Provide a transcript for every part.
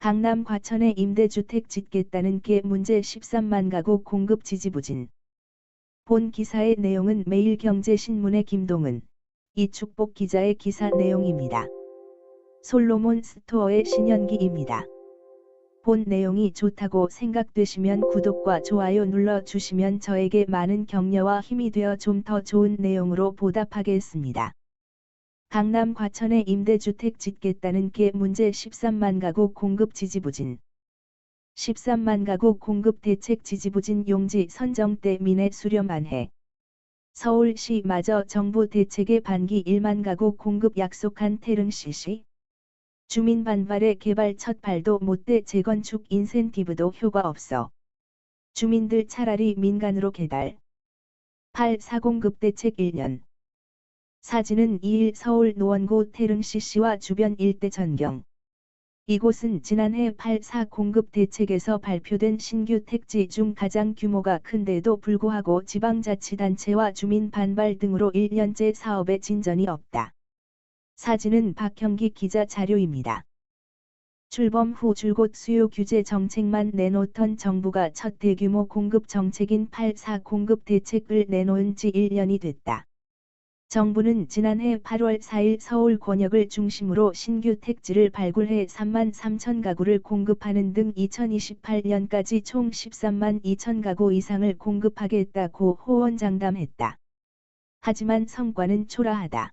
강남 과천에 임대주택 짓겠다는 게 문제 13만 가구 공급 지지부진. 본 기사의 내용은 매일경제신문의 김동은, 이축복 기자의 기사 내용입니다. 솔로몬 스토어의 신현기입니다. 본 내용이 좋다고 생각되시면 구독과 좋아요 눌러주시면 저에게 많은 격려와 힘이 되어 좀 더 좋은 내용으로 보답하겠습니다. 강남 과천에 임대주택 짓겠다는 게 문제 13만 가구 공급 지지부진. 13만 가구 공급 대책 지지부진 용지 선정 때 민의 수렴안해. 서울시마저 정부 대책의 반기 1만 가구 공급 약속한 태릉시시. 주민 반발에 개발 첫 발도 못돼 재건축 인센티브도 효과 없어. 주민들 차라리 민간으로 개달. 8.4 공급 대책 1년. 사진은 2일 서울 노원구 태릉시시와 주변 일대 전경. 이곳은 지난해 8.4 공급 대책에서 발표된 신규 택지 중 가장 규모가 큰데도 불구하고 지방자치단체와 주민 반발 등으로 1년째 사업에 진전이 없다. 사진은 박형기 기자 자료입니다. 출범 후 줄곧 수요 규제 정책만 내놓던 정부가 첫 대규모 공급 정책인 8.4 공급 대책을 내놓은 지 1년이 됐다. 정부는 지난해 8월 4일 서울 권역을 중심으로 신규 택지를 발굴해 3만 3천 가구를 공급하는 등 2028년까지 총 13만 2천 가구 이상을 공급하겠다고 호언장담했다. 하지만 성과는 초라하다.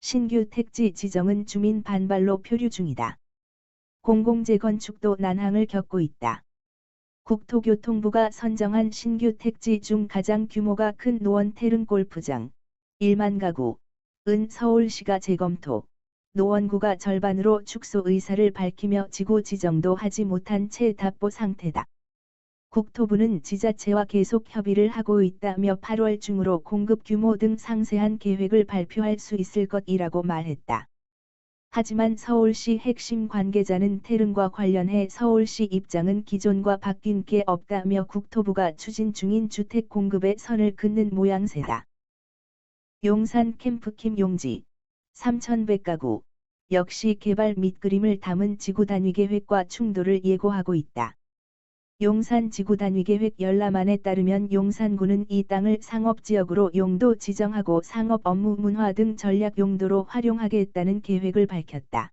신규 택지 지정은 주민 반발로 표류 중이다. 공공재건축도 난항을 겪고 있다. 국토교통부가 선정한 신규 택지 중 가장 규모가 큰 노원 태릉 골프장 1만 가구, 은 서울시가 재검토, 노원구가 절반으로 축소 의사를 밝히며 지구 지정도 하지 못한 채 답보 상태다. 국토부는 지자체와 계속 협의를 하고 있다며 8월 중으로 공급 규모 등 상세한 계획을 발표할 수 있을 것이라고 말했다. 하지만 서울시 핵심 관계자는 태릉과 관련해 서울시 입장은 기존과 바뀐 게 없다며 국토부가 추진 중인 주택 공급에 선을 긋는 모양새다. 용산 캠프킴 용지 3,100가구 역시 개발 및 그림을 담은 지구단위계획과 충돌을 예고하고 있다. 용산 지구단위계획 열람안에 따르면 용산구는 이 땅을 상업지역으로 용도 지정하고 상업 업무 문화 등 전략 용도로 활용하겠다는 계획을 밝혔다.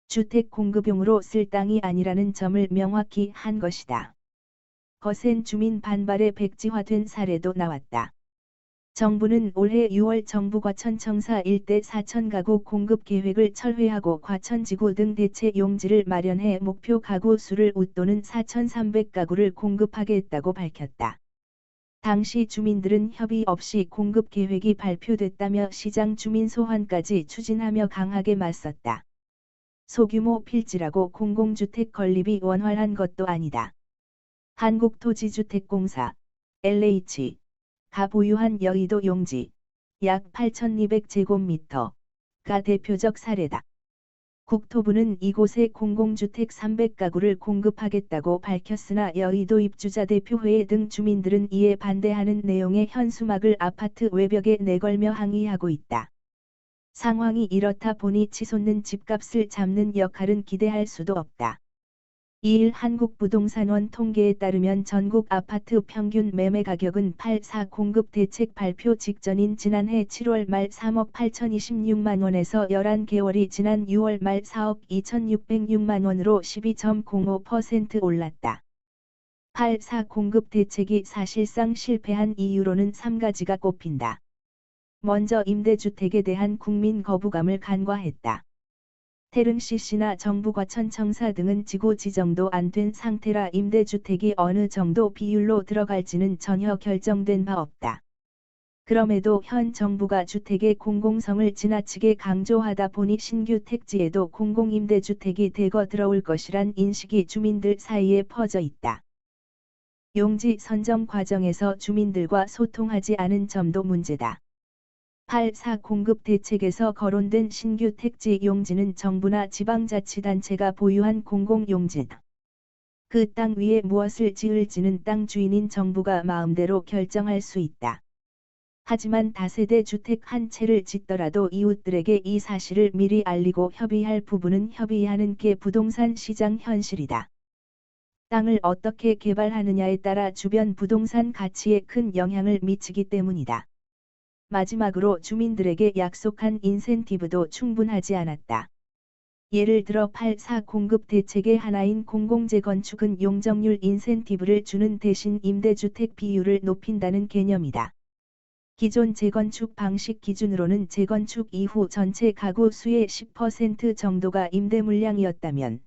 주택 공급용으로 쓸 땅이 아니라는 점을 명확히 한 것이다. 거센 주민 반발에 백지화된 사례도 나왔다. 정부는 올해 6월 정부 과천청사 일대 4천 가구 공급 계획을 철회하고 과천지구 등 대체 용지를 마련해 목표 가구 수를 웃도는 4,300가구를 공급하겠다고 밝혔다. 당시 주민들은 협의 없이 공급 계획이 발표됐다며 시장 주민 소환까지 추진하며 강하게 맞섰다. 소규모 필지라고 공공주택 건립이 원활한 것도 아니다. 한국토지주택공사 LH 가 보유한 여의도 용지 약 8,200제곱미터가 대표적 사례다. 국토부는 이곳에 공공주택 300가구를 공급하겠다고 밝혔으나 여의도 입주자 대표회의 등 주민들은 이에 반대하는 내용의 현수막을 아파트 외벽에 내걸며 항의하고 있다. 상황이 이렇다 보니 치솟는 집값을 잡는 역할은 기대할 수도 없다. 2일 한국부동산원 통계에 따르면 전국 아파트 평균 매매 가격은 8.4 공급 대책 발표 직전인 지난해 7월 말 3억 8,026만 원에서 11개월이 지난 6월 말 4억 2,606만 원으로 12.05% 올랐다. 8.4 공급 대책이 사실상 실패한 이유로는 3가지가 꼽힌다. 먼저 임대주택에 대한 국민 거부감을 간과했다. 태릉시시나 정부 과천청사 등은 지구 지정도 안 된 상태라 임대주택이 어느 정도 비율로 들어갈지는 전혀 결정된 바 없다. 그럼에도 현 정부가 주택의 공공성을 지나치게 강조하다 보니 신규 택지에도 공공임대주택이 대거 들어올 것이란 인식이 주민들 사이에 퍼져 있다. 용지 선정 과정에서 주민들과 소통하지 않은 점도 문제다. 8.4 공급 대책에서 거론된 신규 택지 용지는 정부나 지방자치단체가 보유한 공공용지다. 그 땅 위에 무엇을 지을지는 땅 주인인 정부가 마음대로 결정할 수 있다. 하지만 다세대 주택 한 채를 짓더라도 이웃들에게 이 사실을 미리 알리고 협의할 부분은 협의하는 게 부동산 시장 현실이다. 땅을 어떻게 개발하느냐에 따라 주변 부동산 가치에 큰 영향을 미치기 때문이다. 마지막으로 주민들에게 약속한 인센티브도 충분하지 않았다. 예를 들어 8.4 공급 대책의 하나인 공공재건축은 용적률 인센티브를 주는 대신 임대주택 비율을 높인다는 개념이다. 기존 재건축 방식 기준으로는 재건축 이후 전체 가구 수의 10% 정도가 임대 물량이었다면,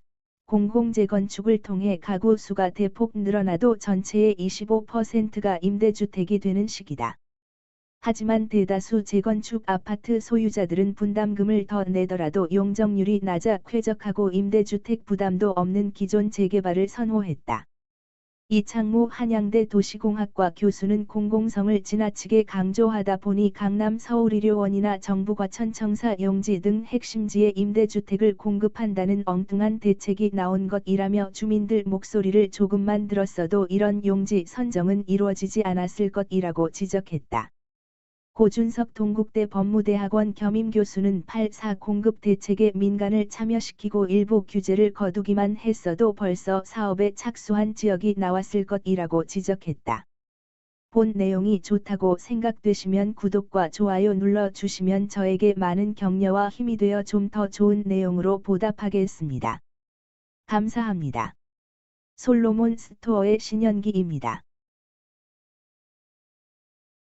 공공재건축을 통해 가구 수가 대폭 늘어나도 전체의 25%가 임대주택이 되는 시기다. 하지만 대다수 재건축 아파트 소유자들은 분담금을 더 내더라도 용적률이 낮아 쾌적하고 임대주택 부담도 없는 기존 재개발을 선호했다. 이창무 한양대 도시공학과 교수는 공공성을 지나치게 강조하다 보니 강남 서울의료원이나 정부 과천청사 용지 등 핵심지에 임대주택을 공급한다는 엉뚱한 대책이 나온 것이라며 주민들 목소리를 조금만 들었어도 이런 용지 선정은 이루어지지 않았을 것이라고 지적했다. 고준석 동국대 법무대학원 겸임교수는 8.4 공급 대책에 민간을 참여시키고 일부 규제를 거두기만 했어도 벌써 사업에 착수한 지역이 나왔을 것이라고 지적했다. 본 내용이 좋다고 생각되시면 구독과 좋아요 눌러주시면 저에게 많은 격려와 힘이 되어 좀 더 좋은 내용으로 보답하겠습니다. 감사합니다. 솔로몬 스토어의 신현기입니다.